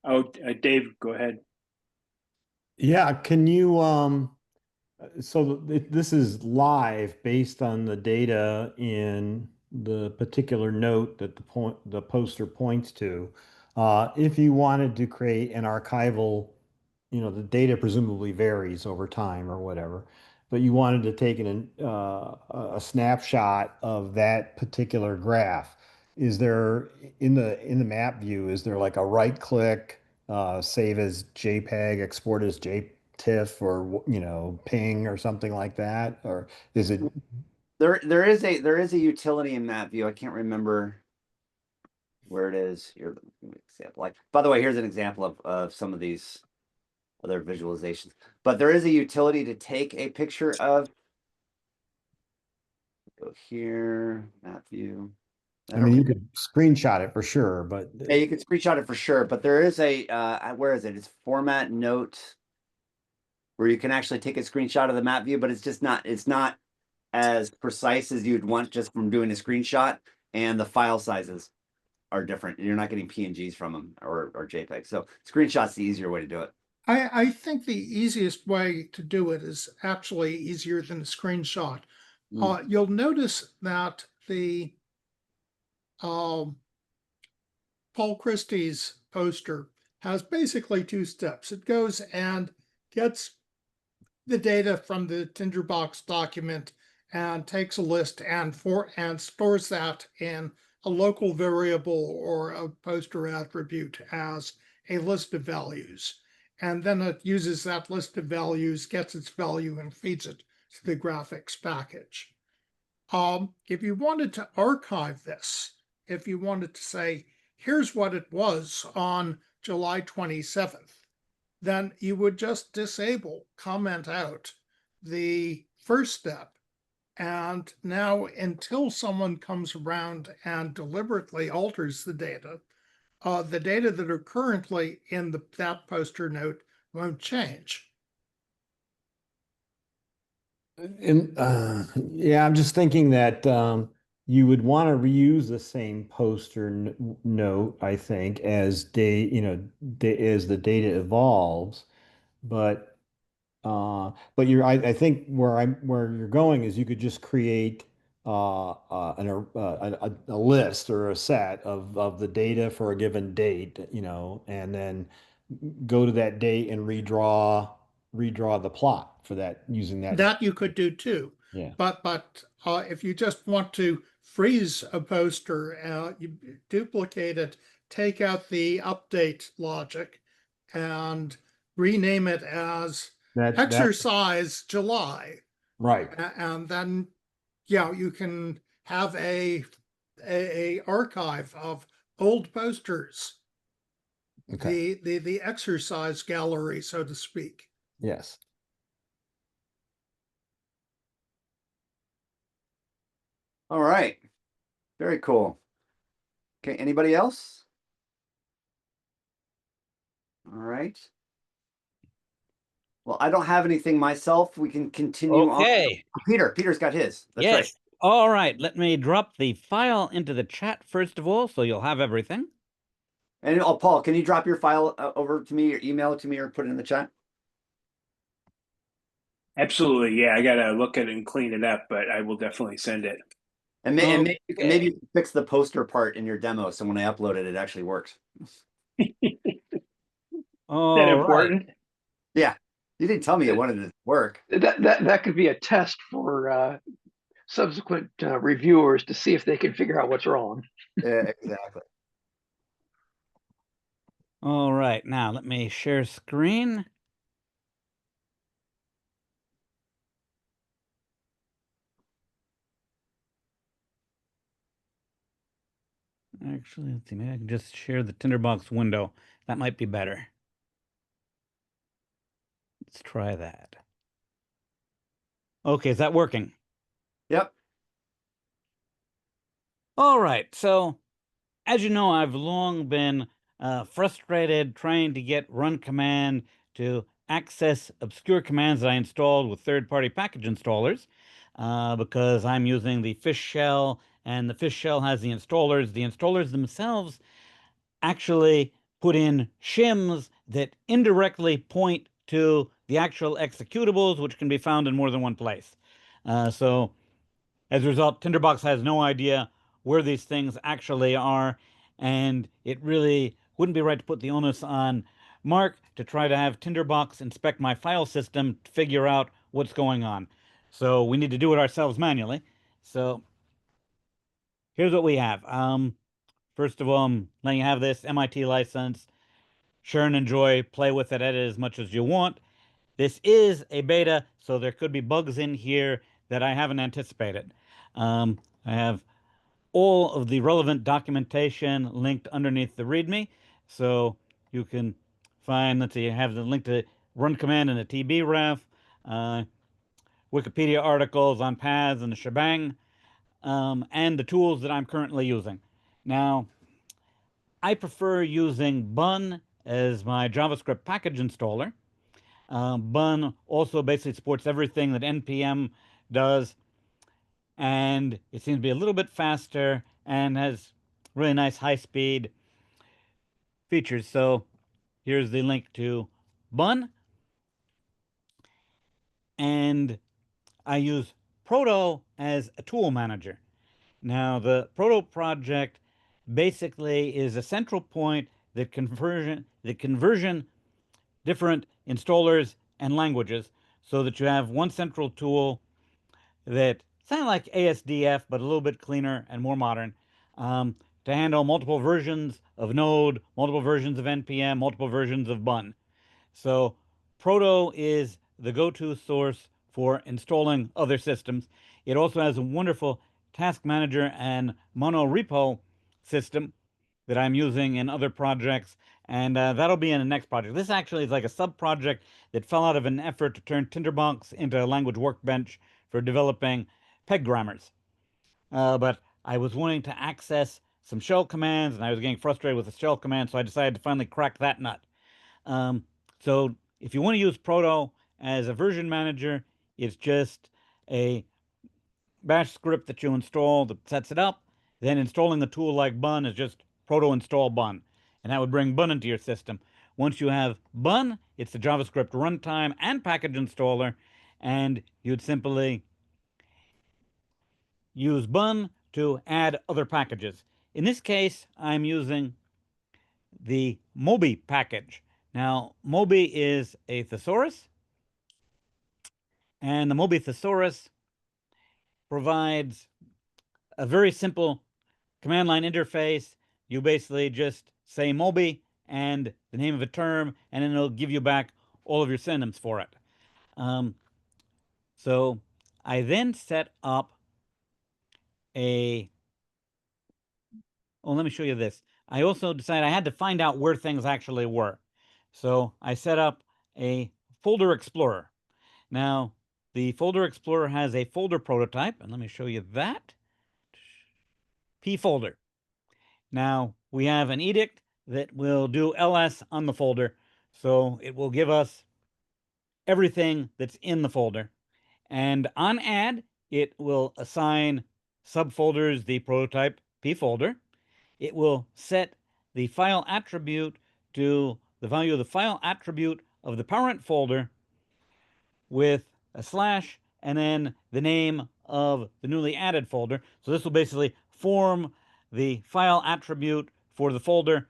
Oh, Dave, go ahead.
Yeah, can you so this is live based on the data in the particular note that the poster points to. If you wanted to create an archival, the data presumably varies over time or whatever, but you wanted to take a snapshot of that particular graph. Is there in the map view, is there like a right click, save as JPEG, export as JTIFF, or ping or something like that? Or is it
There is a utility in map view. I can't remember where it is. Here, example. Like, by the way, here's an example of some of these other visualizations. But there is a utility to take a picture of. Go here, map view.
I mean, you could screenshot it for sure, but
yeah, you could screenshot it for sure. But there is a where is it? It's format note, where you can actually take a screenshot of the map view, but it's not as precise as you'd want just from doing a screenshot, and the file sizes are different. You're not getting PNGs from them or JPEG. So screenshot's the easier way to do it.
I think the easiest way to do it is actually easier than a screenshot. You'll notice that the Paul Christie's poster has basically two steps. It goes and gets the data from the Tinderbox document and takes a list and stores that in a local variable or a poster attribute as a list of values. And then it uses that list of values, gets its value, and feeds it to the graphics package. If you wanted to archive this, if you wanted to say, here's what it was on July 27th, then you would just disable comment out the first step. And now, until someone comes around and deliberately alters the data that are currently in that poster note won't change.
Yeah, I'm just thinking that you would want to reuse the same poster note, I think, as as the data evolves. But I think where you're going is you could just create a list or a set of the data for a given date, and then go to that date and redraw the plot for that using that.
That you could do too.
Yeah.
But if you just want to freeze a poster, you duplicate it, take out the update logic, and rename it as
That
exercise July.
right.
And then, yeah, you can have a archive of old posters,
Okay.
the exercise gallery, so to speak.
Yes.
All right. Very cool. Okay, anybody else? All right. Well, I don't have anything myself. We can continue on.
Okay.
Peter's got his. That's right.
Yes. All right. Let me drop the file into the chat first of all, so you'll have everything.
And Paul, can you drop your file over to me or email it to me or put it in the chat?
Absolutely. Yeah, I got to look at it and clean it up, but I will definitely send it.
And, maybe you can fix the poster part in your demo, so when I upload it, it actually works.
All
That
right.
important?
Yeah, you didn't tell me it wanted to work.
That could be a test for subsequent reviewers to see if they can figure out what's wrong.
Yeah, exactly.
All right. Now let me share screen. Actually, let's see. Maybe I can just share the Tinderbox window. That might be better. Let's try that. Okay, is that working?
Yep.
All right. So, as you know, I've long been frustrated trying to get run command to access obscure commands that I installed with third-party package installers because I'm using the fish shell, and the fish shell has the installers. The installers themselves actually put in shims that indirectly point to the actual executables, which can be found in more than one place. So as a result, Tinderbox has no idea where these things actually are, and it really wouldn't be right to put the onus on Mark to try to have Tinderbox inspect my file system to figure out what's going on. So we need to do it ourselves manually. So here's what we have. First of all, I'm letting you have this MIT license. Share and enjoy, play with it, edit as much as you want. This is a beta, so there could be bugs in here that I haven't anticipated. I have all of the relevant documentation linked underneath the README, so you can find, let's see, I have the link to run command and a TB ref, Wikipedia articles on paths and the shebang, and the tools that I'm currently using. Now, I prefer using Bun as my JavaScript package installer. Bun also basically supports everything that NPM does, and it seems to be a little bit faster and has really nice high-speed features. So here's the link to Bun, and I use Proto as a tool manager. Now, the Proto project basically is a central point that conversion different installers and languages so that you have one central tool that sounds like ASDF, but a little bit cleaner and more modern, to handle multiple versions of Node, multiple versions of NPM, multiple versions of Bun. So Proto is the go-to source for installing other systems. It also has a wonderful task manager and monorepo system that I'm using in other projects, and that'll be in the next project. This actually is like a sub-project that fell out of an effort to turn Tinderbox into a language workbench for developing peg grammars. But I was wanting to access some shell commands, and I was getting frustrated with the shell command, so I decided to finally crack that nut. So if you want to use Proto as a version manager, it's just a bash script that you install that sets it up. Then installing a tool like Bun is just Proto install Bun, and that would bring Bun into your system. Once you have Bun, it's the JavaScript runtime and package installer, and you'd simply use Bun to add other packages. In this case, I'm using the Moby package. Now, Moby is a thesaurus, and the Moby thesaurus provides a very simple command line interface. You basically just say Moby and the name of a term, and then it'll give you back all of your synonyms for it. So I then set up let me show you this. I also decided I had to find out where things actually were. So I set up a folder explorer. Now, the folder explorer has a folder prototype, and let me show you that. P folder. Now, we have an edict that will do ls on the folder, so it will give us everything that's in the folder. And on add, it will assign subfolders the prototype P folder. It will set the file attribute to the value of the file attribute of the parent folder with a slash and then the name of the newly added folder. So this will basically form the file attribute for the folder.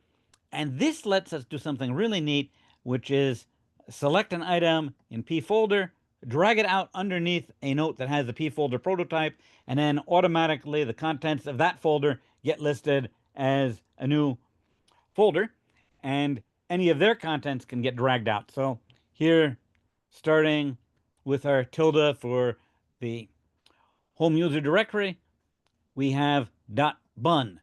And this lets us do something really neat, which is select an item in P folder, drag it out underneath a note that has the P folder prototype, and then automatically the contents of that folder get listed as a new folder, and any of their contents can get dragged out. So here, starting with our tilde for the home user directory, we have .bun.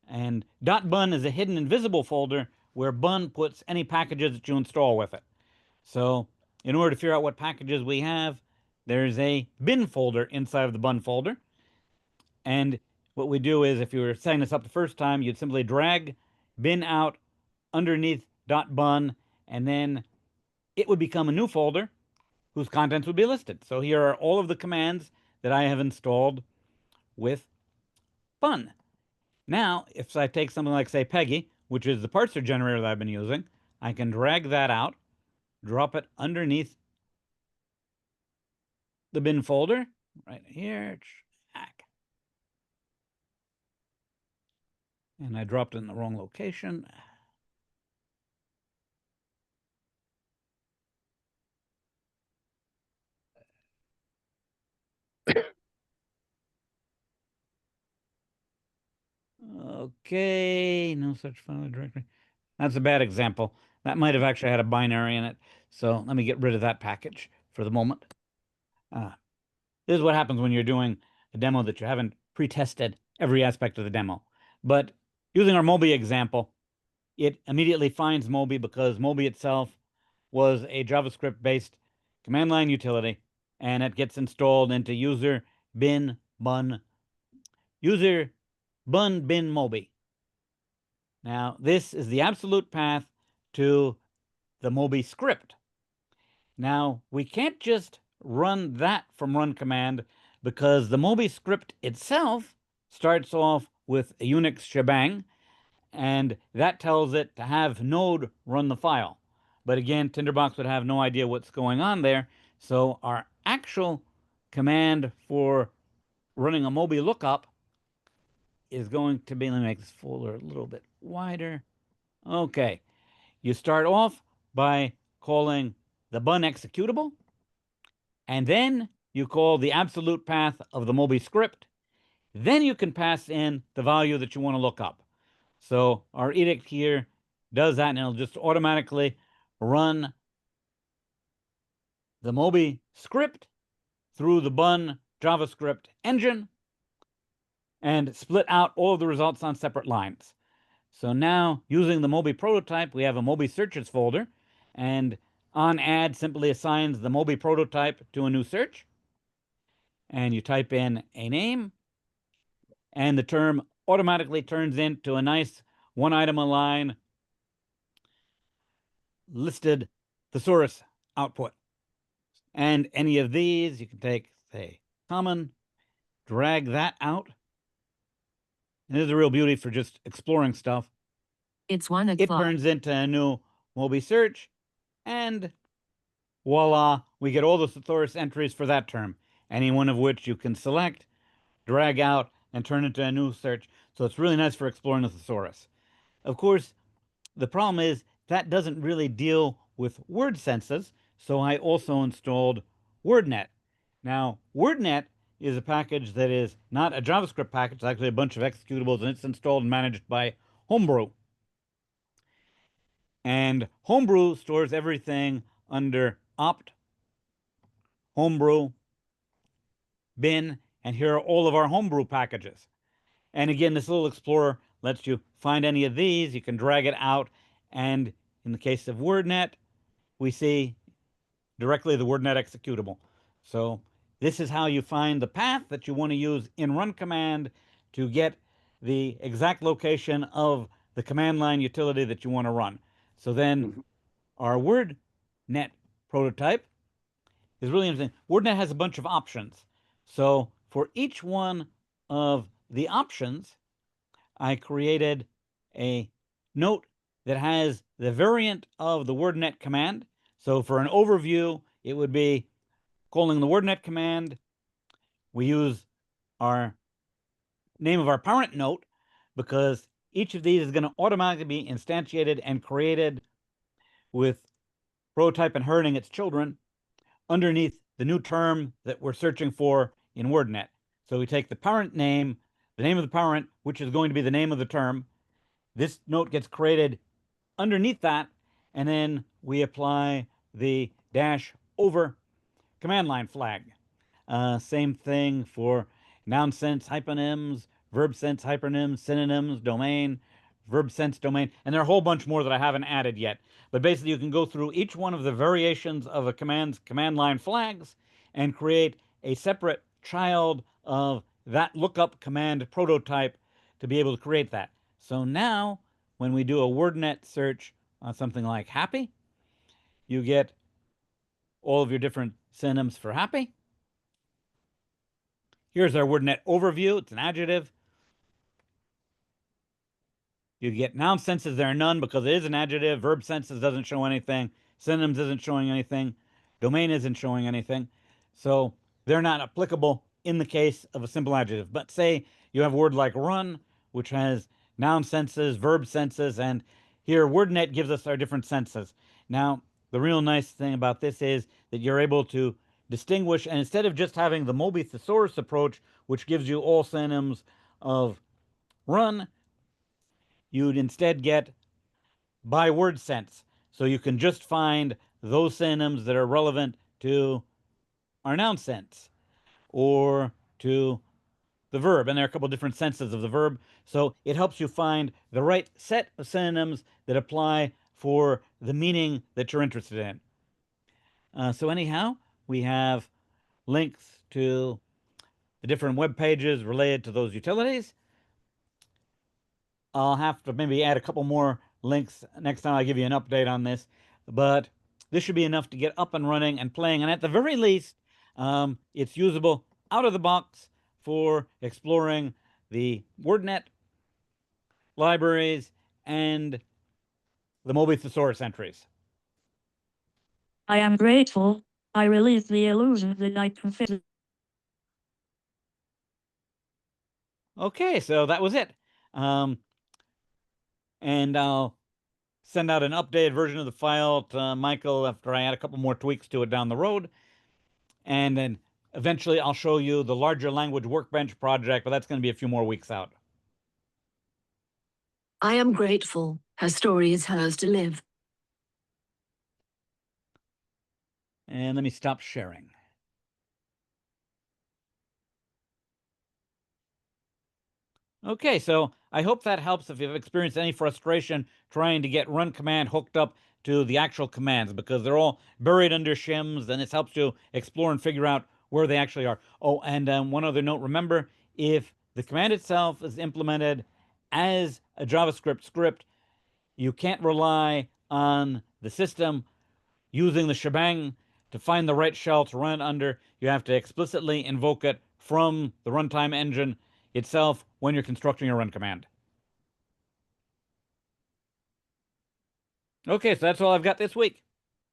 And .bun is a hidden invisible folder where bun puts any packages that you install with it. So in order to figure out what packages we have, there's a bin folder inside of the bun folder. And what we do is, if you were setting this up the first time, you'd simply drag bin out underneath .bun, and then it would become a new folder whose contents would be listed. So here are all of the commands that I have installed with bun. Now, if I take something like, say, Peggy, which is the parser generator that I've been using, I can drag that out, drop it underneath the bin folder, right here. And I dropped it in the wrong location. Okay, no such file directory. That's a bad example. That might have actually had a binary in it. So let me get rid of that package for the moment. This is what happens when you're doing a demo that you haven't pre-tested every aspect of the demo. But using our Moby example, it immediately finds Moby because Moby itself was a JavaScript-based command line utility, and it gets installed into user bin bin Moby. Now, this is the absolute path to the Moby script. Now, we can't just run that from run command because the Moby script itself starts off with a Unix shebang, and that tells it to have node run the file. But again, Tinderbox would have no idea what's going on there, so our actual command for running a Moby lookup is going to be, let me make this folder a little bit wider. Okay, you start off by calling the bun executable, and then you call the absolute path of the Moby script. Then you can pass in the value that you want to look up. So our edict here does that, and it'll just automatically run the Moby script through the bun JavaScript engine and split out all of the results on separate lines. So now, using the Moby prototype, we have a Moby searches folder, and on add simply assigns the Moby prototype to a new search. And you type in a name, and the term automatically turns into a nice one item a line listed thesaurus output. And any of these, you can take, say, common, drag that out. And this is a real beauty for just exploring stuff.
It's 1
It
o'clock.
turns into a new Moby search, and voila, we get all the thesaurus entries for that term, any one of which you can select, drag out, and turn into a new search. So it's really nice for exploring the thesaurus. Of course, the problem is that doesn't really deal with word senses, so I also installed WordNet. Now, WordNet is a package that is not a JavaScript package, it's actually a bunch of executables, and it's installed and managed by Homebrew. And Homebrew stores everything under opt, Homebrew, bin, and here are all of our Homebrew packages. And again, this little explorer lets you find any of these. You can drag it out, and in the case of WordNet, we see directly the WordNet executable. So this is how you find the path that you want to use in run command to get the exact location of the command line utility that you want to run. So then our WordNet prototype is really interesting. WordNet has a bunch of options. So for each one of the options, I created a note that has the variant of the WordNet command. So for an overview, it would be calling the WordNet command. We use our name of our parent note because each of these is going to automatically be instantiated and created with prototype inheriting its children underneath the new term that we're searching for in WordNet. So we take the parent name, the name of the parent, which is going to be the name of the term. This note gets created underneath that, and then we apply the dash over command line flag. Same thing for noun sense hyponyms, verb sense hyponyms, synonyms, domain, verb sense domain, and there are a whole bunch more that I haven't added yet. But basically, you can go through each one of the variations of a command's command line flags and create a separate child of that lookup command prototype to be able to create that. So now, when we do a WordNet search on something like happy, you get all of your different synonyms for happy. Here's our WordNet overview. It's an adjective. You get noun senses, there are none because it is an adjective. Verb senses doesn't show anything. Synonyms isn't showing anything. Domain isn't showing anything. So they're not applicable in the case of a simple adjective. But say you have a word like run, which has noun senses, verb senses, and here WordNet gives us our different senses. Now, the real nice thing about this is that you're able to distinguish, and instead of just having the Moby thesaurus approach, which gives you all synonyms of run, you'd instead get by word sense. So you can just find those synonyms that are relevant to our noun sense or to the verb. And there are a couple different senses of the verb. So it helps you find the right set of synonyms that apply for the meaning that you're interested in. So anyhow, we have links to the different web pages related to those utilities. I'll have to maybe add a couple more links next time I give you an update on this, but this should be enough to get up and running and playing. And at the very least, it's usable out of the box for exploring the WordNet libraries and the Moby thesaurus entries.
I am grateful. I release the illusion that I can fit.
Okay, so that was it. And I'll send out an updated version of the file to Michael after I add a couple more tweaks to it down the road. And then eventually I'll show you the larger language workbench project, but that's going to be a few more weeks out.
I am grateful. Her story is hers to live.
And let me stop sharing. Okay, so I hope that helps if you've experienced any frustration trying to get run command hooked up to the actual commands, because they're all buried under shims, and this helps you explore and figure out where they actually are. Oh, and one other note, remember, if the command itself is implemented as a JavaScript script, you can't rely on the system using the shebang to find the right shell to run under. You have to explicitly invoke it from the runtime engine itself when you're constructing a run command. Okay, so that's all I've got this week.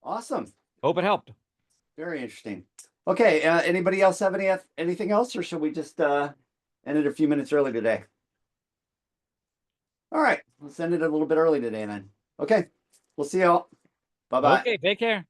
Awesome.
Hope it helped.
Very interesting. Okay, anybody else have anything else, or should we just end it a few minutes early today? All right, let's end it a little bit early today then. Okay, we'll see y'all. Bye-bye.
Okay, take care.